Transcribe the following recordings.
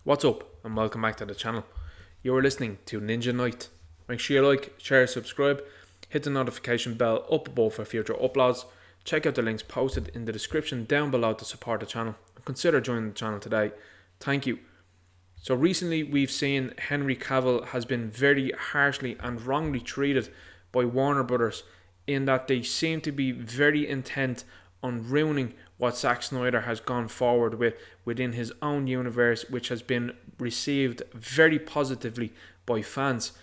What's up and welcome back to the channel. You are listening to Ninja Knight. Make sure you like, share, subscribe, hit the notification bell up above for future uploads. Check out the links posted in the description down below to support the channel and consider joining the channel today. Thank you. So recently we've seen Henry Cavill has been very harshly and wrongly treated by Warner Brothers in that they seem to be very intent on ruining what Zack Snyder has gone forward with within his own universe, which has been received very positively by fans.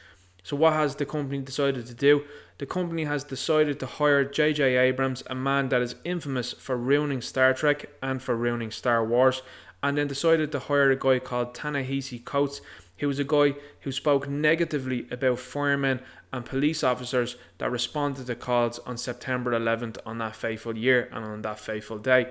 So what has the company decided to do? The company has decided to hire J.J. Abrams, a man that is infamous for ruining Star Trek and for ruining Star Wars, and then decided to hire a guy called Ta-Nehisi Coates, who was a guy who spoke negatively about firemen and police officers that responded to calls on September 11th on that fateful year and on that fateful day.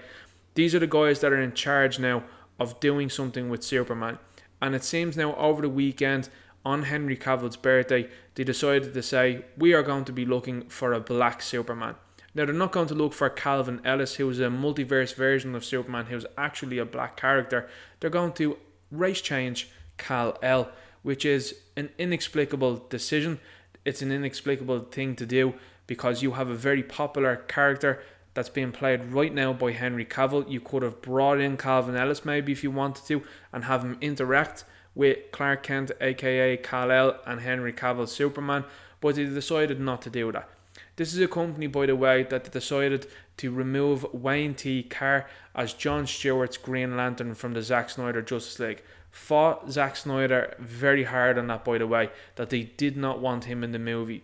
These are the guys that are in charge now of doing something with Superman. And it seems now over the weekend, on Henry Cavill's birthday, they decided to say, we are going to be looking for a black Superman. Now, they're not going to look for Calvin Ellis, who is a multiverse version of Superman, who's actually a black character. They're going to race change Kal-El, which is an inexplicable decision. It's an inexplicable thing to do because you have a very popular character that's being played right now by Henry Cavill. You could have brought in Calvin Ellis maybe if you wanted to and have him interact with Clark Kent, aka Kal-El, and Henry Cavill Superman, but they decided not to do that. This is a company, by the way, that decided to remove Wayne T. Carr as Jon Stewart's Green Lantern from the Zack Snyder Justice League. Fought Zack Snyder very hard on that, by the way, that they did not want him in the movie.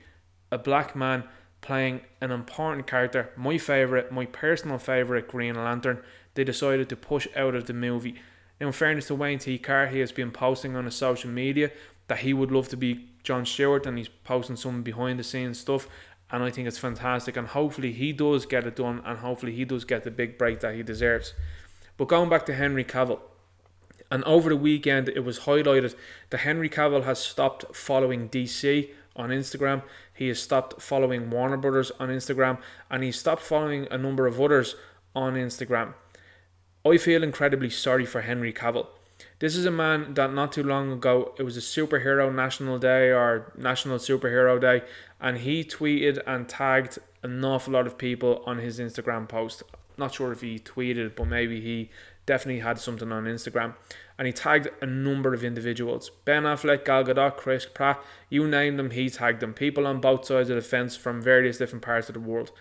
A black man playing an important character, my personal favourite Green Lantern, they decided to push out of the movie. Now, in fairness to Wayne T. Carr, he has been posting on his social media that he would love to be Jon Stewart, and he's posting some behind the scenes stuff, and I think it's fantastic, and hopefully he does get it done, and hopefully he does get the big break that he deserves. But going back to Henry Cavill, and over the weekend it was highlighted that Henry Cavill has stopped following DC on Instagram, he has stopped following Warner Brothers on Instagram, and he stopped following a number of others on Instagram. I feel incredibly sorry for Henry Cavill. This is a man that not too long ago, it was a superhero national day or national superhero day, and he tweeted and tagged an awful lot of people on his Instagram post. Not sure if he tweeted, but maybe he definitely had something on Instagram. And he tagged a number of individuals. Ben Affleck, Gal Gadot, Chris Pratt, you name them, he tagged them. People on both sides of the fence from various different parts of the world.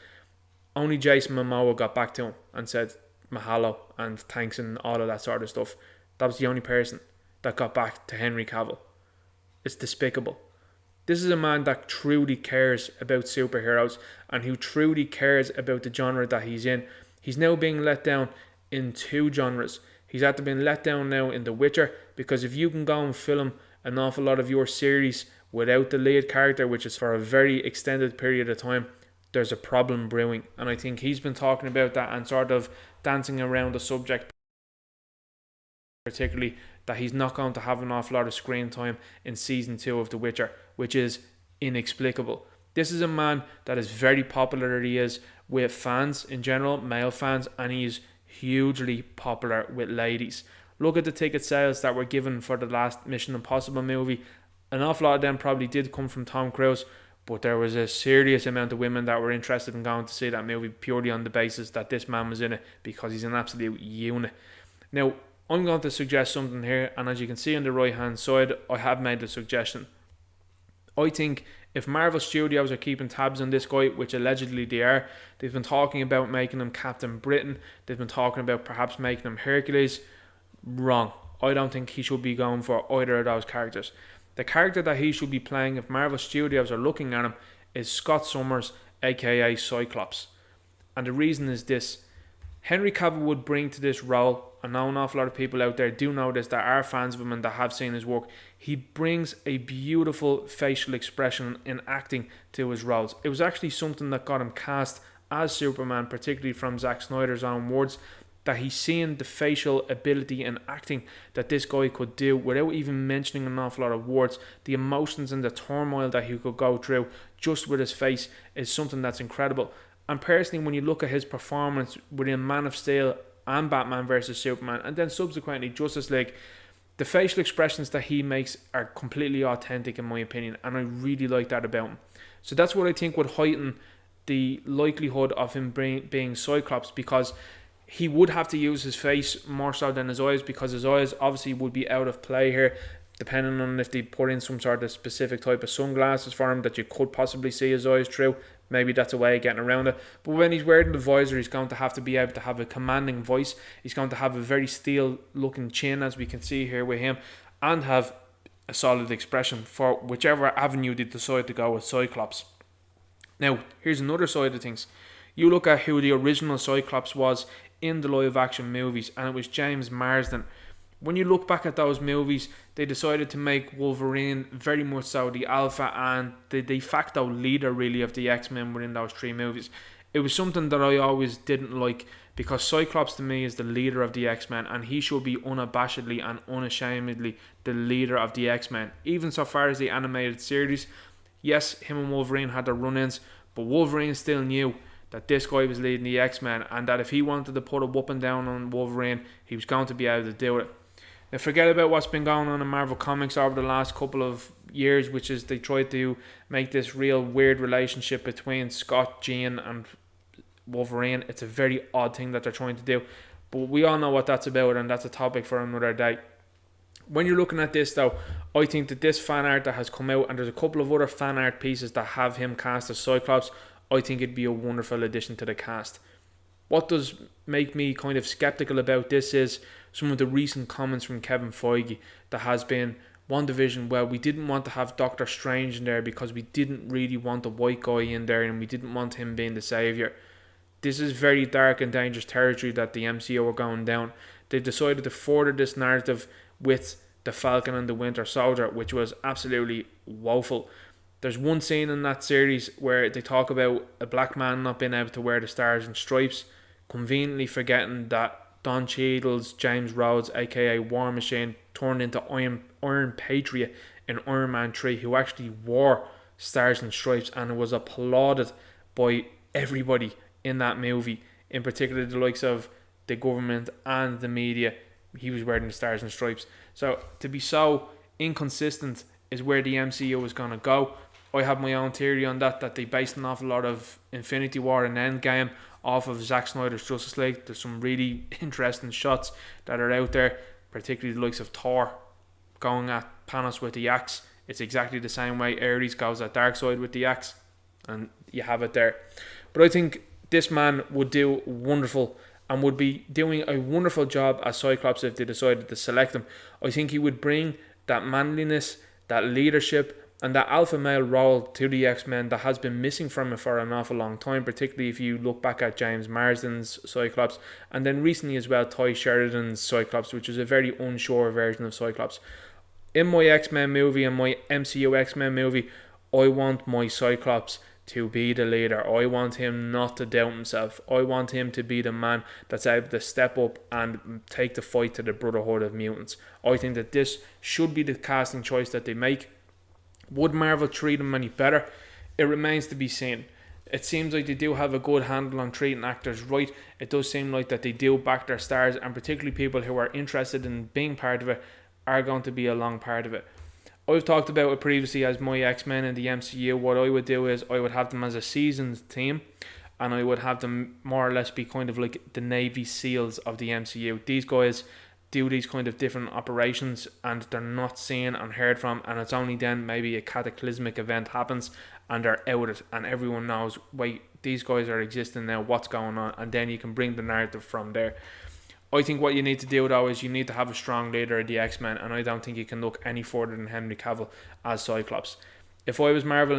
Only Jason Momoa got back to him and said mahalo and thanks and all of that sort of stuff. That was the only person that got back to Henry Cavill. It's despicable. This is a man that truly cares about superheroes and who truly cares about the genre that he's in. He's now being let down in two genres. He's had to be let down now in The Witcher, because if you can go and film an awful lot of your series without the lead character, which is for a very extended period of time, there's a problem brewing. And I think he's been talking about that and sort of dancing around the subject, particularly that he's not going to have an awful lot of screen time in season 2 of The Witcher, which is inexplicable. This is a man that is very popular, he is, with fans in general, male fans, and he's hugely popular with ladies. Look at the ticket sales that were given for the last Mission Impossible movie. An awful lot of them probably did come from Tom Cruise, but there was a serious amount of women that were interested in going to see that movie purely on the basis that this man was in it, because he's an absolute unit. Now, I'm going to suggest something here, and as you can see on the right hand side, I have made a suggestion. I think if Marvel Studios are keeping tabs on this guy, which allegedly they are, they've been talking about making him Captain Britain, they've been talking about perhaps making him Hercules. Wrong. I don't think he should be going for either of those characters. The character that he should be playing, if Marvel Studios are looking at him, is Scott Summers, aka Cyclops. And the reason is this: Henry Cavill would bring to this role, I know an awful lot of people out there do know this, that are fans of him and that have seen his work, he brings a beautiful facial expression in acting to his roles. It was actually something that got him cast as Superman, particularly from Zack Snyder's own words, that he's seeing the facial ability and acting that this guy could do without even mentioning an awful lot of words. The emotions and the turmoil that he could go through just with his face is something that's incredible. And personally, when you look at his performance within Man of Steel and Batman vs Superman, and then subsequently Justice League, The facial expressions that he makes are completely authentic in my opinion, and I really like that about him. So that's what I think would heighten the likelihood of him being Cyclops, because he would have to use his face more so than his eyes, because his eyes obviously would be out of play here, depending on if they put in some sort of specific type of sunglasses for him that you could possibly see his eyes through. Maybe that's a way of getting around it. But when he's wearing the visor, he's going to have to be able to have a commanding voice. He's going to have a very steel looking chin, as we can see here with him, and have a solid expression for whichever avenue they decide to go with Cyclops. Now, here's another side of things. You look at who the original Cyclops was in the live action movies, and it was James Marsden. When you look back at those movies, they decided to make Wolverine very much so the alpha and the de facto leader really of the X-Men within those 3 movies. It was something that I always didn't like, because Cyclops to me is the leader of the X-Men, and he should be unabashedly and unashamedly the leader of the X-Men. Even so far as the animated series, yes, him and Wolverine had their run-ins, but Wolverine still knew that this guy was leading the X-Men, and that if he wanted to put a whooping down on Wolverine, he was going to be able to do it. Now forget about what's been going on in Marvel Comics over the last couple of years, which is they tried to make this real weird relationship between Scott, Jean and Wolverine. It's a very odd thing that they're trying to do, but we all know what that's about, and that's a topic for another day. When you're looking at this though, I think that this fan art that has come out, and there's a couple of other fan art pieces that have him cast as Cyclops, I think it'd be a wonderful addition to the cast. What does make me kind of skeptical about this is some of the recent comments from Kevin Feige that has been WandaVision, well, we didn't want to have Doctor Strange in there because we didn't really want a white guy in there and we didn't want him being the saviour. This is very dark and dangerous territory that the MCU are going down. They decided to further this narrative with the Falcon and the Winter Soldier, which was absolutely woeful. There's one scene in that series where they talk about a black man not being able to wear the stars and stripes, conveniently forgetting that Don Cheadle's James Rhodes, aka War Machine, turned into Iron Patriot in Iron Man 3, who actually wore stars and stripes, and it was applauded by everybody in that movie, in particular the likes of the government and the media. He was wearing the stars and stripes. So to be so inconsistent is where the MCU is going to go. I have my own theory on that they based an awful lot of Infinity War and Endgame off of Zack Snyder's Justice League. There's some really interesting shots that are out there, particularly the likes of Thor going at Thanos with the axe. It's exactly the same way Ares goes at Darkseid with the axe, and you have it there. But I think this man would do wonderful and would be doing a wonderful job as Cyclops if they decided to select him. I think he would bring that manliness, that leadership, and that alpha male role to the X-Men that has been missing from it for an awful long time, particularly if you look back at James Marsden's Cyclops, and then recently as well Ty Sheridan's Cyclops, which was a very unsure version of Cyclops. In my X-Men movie and my MCU X-Men movie, I want my Cyclops to be the leader. I want him not to doubt himself. I want him to be the man that's able to step up and take the fight to the Brotherhood of Mutants. I think that this should be the casting choice that they make. Would Marvel treat him any better? It remains to be seen. It seems like they do have a good handle on treating actors right. It does seem like that they do back their stars, and particularly people who are interested in being part of it are going to be a long part of it. I've talked about it previously as my X-Men in the MCU. What I would do is I would have them as a seasoned team, and I would have them more or less be kind of like the Navy SEALs of the MCU. These guys do these kind of different operations and they're not seen and heard from, and it's only then maybe a cataclysmic event happens and they're out it and everyone knows, wait, these guys are existing now, what's going on, and then you can bring the narrative from there. I think what you need to do though is you need to have a strong leader of the X-Men, and I don't think you can look any further than Henry Cavill as Cyclops. If I was Marvel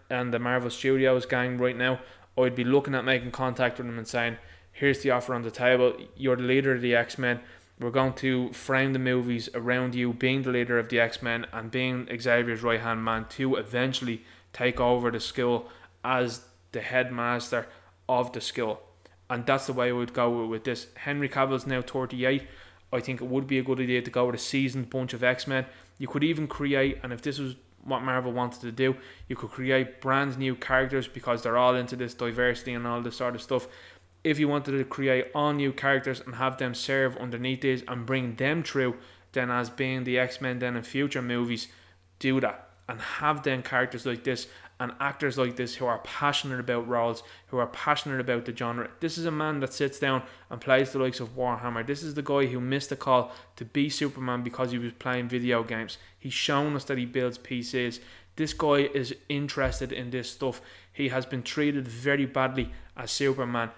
and the Marvel Studios gang right now, I'd be looking at making contact with them and saying, here's the offer on the table, you're the leader of the X-Men, we're going to frame the movies around you being the leader of the X-Men and being Xavier's right hand man to eventually take over the school as the headmaster of the school. And that's the way I would go with this. Henry Cavill's now 38. I think it would be a good idea to go with a seasoned bunch of X-Men. You could even create, and if this was what Marvel wanted to do, you could create brand new characters because they're all into this diversity and all this sort of stuff. If you wanted to create all new characters and have them serve underneath these and bring them through then as being the X-Men then in future movies, do that and have then characters like this and actors like this who are passionate about roles, who are passionate about the genre. This is a man that sits down and plays the likes of Warhammer. This is the guy who missed a call to be Superman because he was playing video games. He's shown us that he builds PCs. This guy is interested in this stuff. He has been treated very badly as Superman.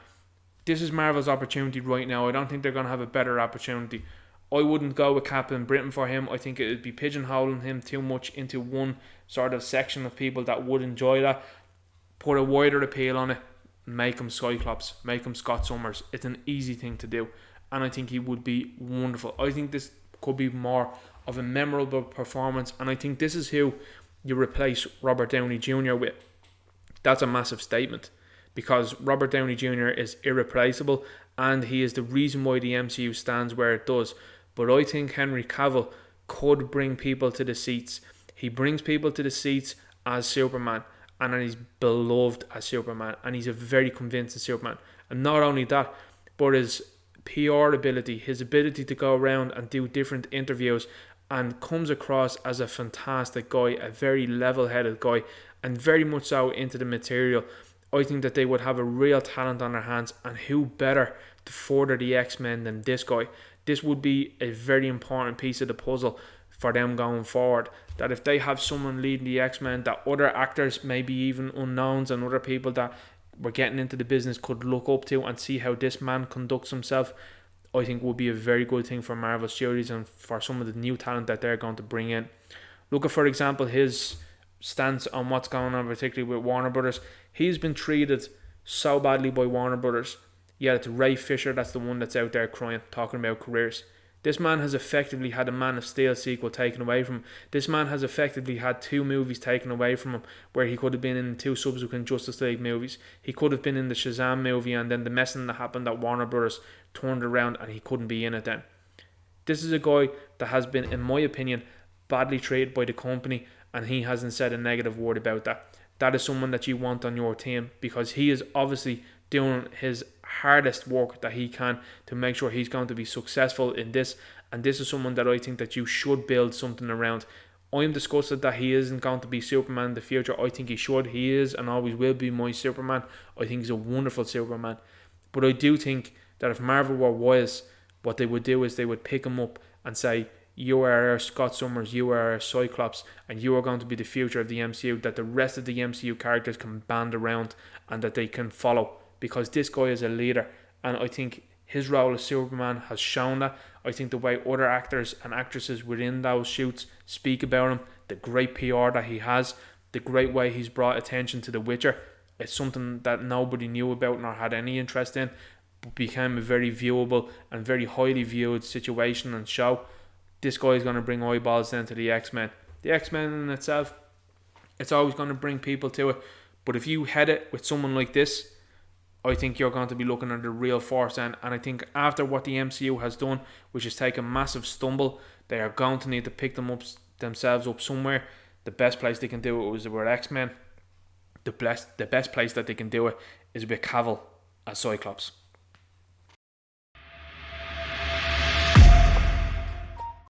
This is Marvel's opportunity right now. I don't think they're going to have a better opportunity. I wouldn't go with Captain Britain for him. I think it would be pigeonholing him too much into one sort of section of people that would enjoy that. Put a wider appeal on it. Make him Cyclops. Make him Scott Summers. It's an easy thing to do. And I think he would be wonderful. I think this could be more of a memorable performance. And I think this is who you replace Robert Downey Jr. with. That's a massive statement. Because Robert Downey Jr. is irreplaceable. And he is the reason why the MCU stands where it does. But I think Henry Cavill could bring people to the seats. He brings people to the seats as Superman, and he's beloved as Superman, and he's a very convincing Superman. And not only that, but his PR ability, his ability to go around and do different interviews, and comes across as a fantastic guy, a very level-headed guy, and very much so into the material. I think that they would have a real talent on their hands, and who better to further the X-Men than this guy? This would be a very important piece of the puzzle for them going forward. That if they have someone leading the X-Men, that other actors, maybe even unknowns and other people that were getting into the business could look up to and see how this man conducts himself, I think would be a very good thing for Marvel Studios and for some of the new talent that they're going to bring in. Look at, for example, his stance on what's going on, particularly with Warner Brothers. He's been treated so badly by Warner Brothers. Yeah, it's Ray Fisher that's the one that's out there crying, talking about careers. This man has effectively had a Man of Steel sequel taken away from him. This man has effectively had 2 movies taken away from him, where he could have been in 2 subsequent Justice League movies. He could have been in the Shazam movie, and then the messing that happened at Warner Brothers turned around and he couldn't be in it then. This is a guy that has been, in my opinion, badly treated by the company, and he hasn't said a negative word about that. That is someone that you want on your team, because he is obviously doing his hardest work that he can to make sure he's going to be successful in this, and this is someone that I think that you should build something around. I'm disgusted that he isn't going to be Superman in the future. I think he should. He is and always will be my Superman. I think he's a wonderful Superman. But I do think that if Marvel were wise, what they would do is they would pick him up and say, you are our Scott Summers, you are our Cyclops, and you are going to be the future of the MCU, that the rest of the MCU characters can band around and that they can follow, because this guy is a leader, and I think his role as Superman has shown that. I think the way other actors and actresses within those shoots speak about him, the great PR that he has, the great way he's brought attention to The Witcher, it's something that nobody knew about nor had any interest in, but became a very viewable and very highly viewed situation and show. This guy is going to bring eyeballs then to the X-Men. The X-Men in itself, it's always going to bring people to it, but if you head it with someone like this, I think you're going to be looking at the real force then. And I think after what the MCU has done, which is take a massive stumble, they are going to need to pick themselves up somewhere. The best place they can do it is with X-Men. The best place that they can do it is with Cavill as Cyclops.